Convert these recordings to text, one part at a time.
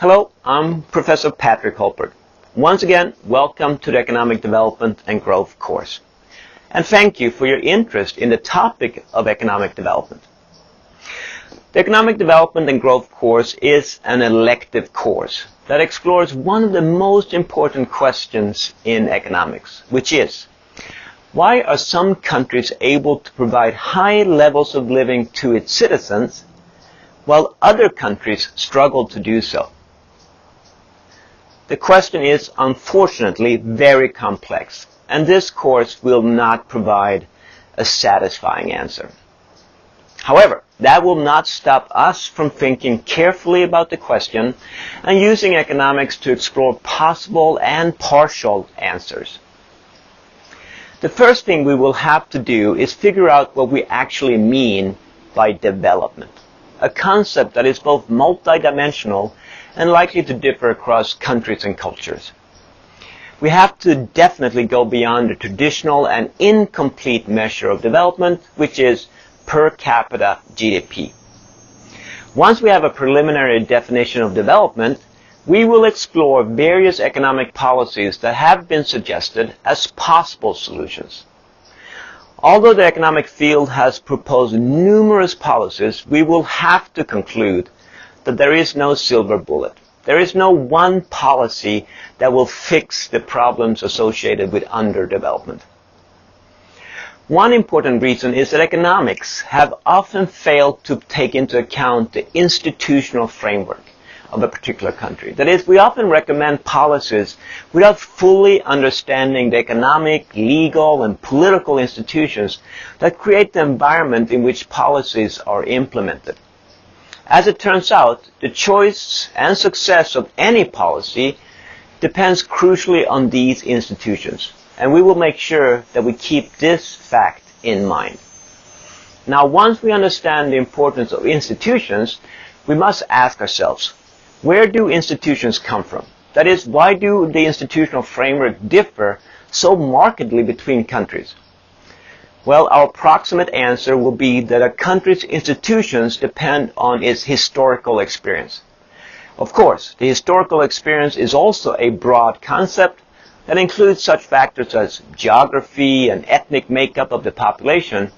Hello, I'm Professor Patrick Hultberg. Once again, welcome to the Economic Development and Growth course. And thank you for your interest in the topic of economic development. The Economic Development and Growth course is an elective course that explores one of the most important questions in economics, which is, why are some countries able to provide high levels of living to its citizens while other countries struggle to do so? The question is unfortunately very complex, and this course will not provide a satisfying answer. However, that will not stop us from thinking carefully about the question and using economics to explore possible and partial answers. The first thing we will have to do is figure out what we actually mean by development, a concept that is both multidimensional and likely to differ across countries and cultures. We have to definitely go beyond the traditional and incomplete measure of development, which is per capita GDP. Once we have a preliminary definition of development, we will explore various economic policies that have been suggested as possible solutions. Although the economic field has proposed numerous policies, we will have to conclude that there is no silver bullet. There is no one policy that will fix the problems associated with underdevelopment. One important reason is that economics have often failed to take into account the institutional framework of a particular country. That is, we often recommend policies without fully understanding the economic, legal, and political institutions that create the environment in which policies are implemented. As it turns out, the choice and success of any policy depends crucially on these institutions, and we will make sure that we keep this fact in mind. Now, once we understand the importance of institutions, we must ask ourselves, where do institutions come from? That is, why do the institutional framework differ so markedly between countries? Well, our approximate answer will be that a country's institutions depend on its historical experience. Of course, the historical experience is also a broad concept that includes such factors as geography and ethnic makeup of the population.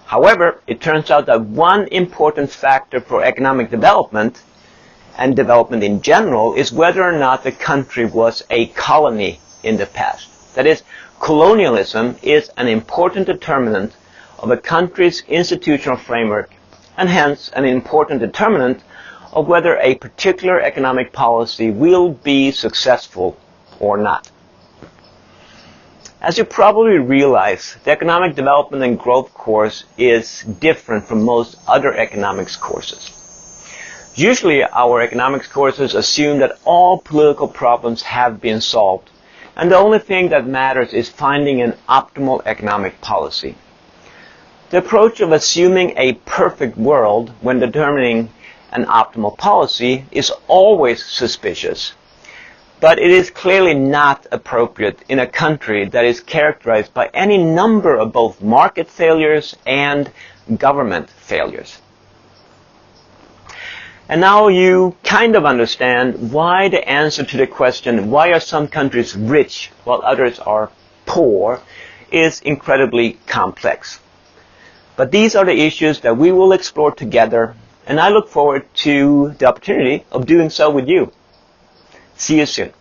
However, it turns out that one important factor for economic development and development in general is whether or not the country was a colony in the past. That is, colonialism is an important determinant of a country's institutional framework and hence an important determinant of whether a particular economic policy will be successful or not. As you probably realize, the Economic Development and Growth course is different from most other economics courses. Usually our economics courses assume that all political problems have been solved, and the only thing that matters is finding an optimal economic policy. The approach of assuming a perfect world when determining an optimal policy is always suspicious, but it is clearly not appropriate in a country that is characterized by any number of both market failures and government failures. And now you kind of understand why the answer to the question, why are some countries rich while others are poor, is incredibly complex. But these are the issues that we will explore together, and I look forward to the opportunity of doing so with you. See you soon.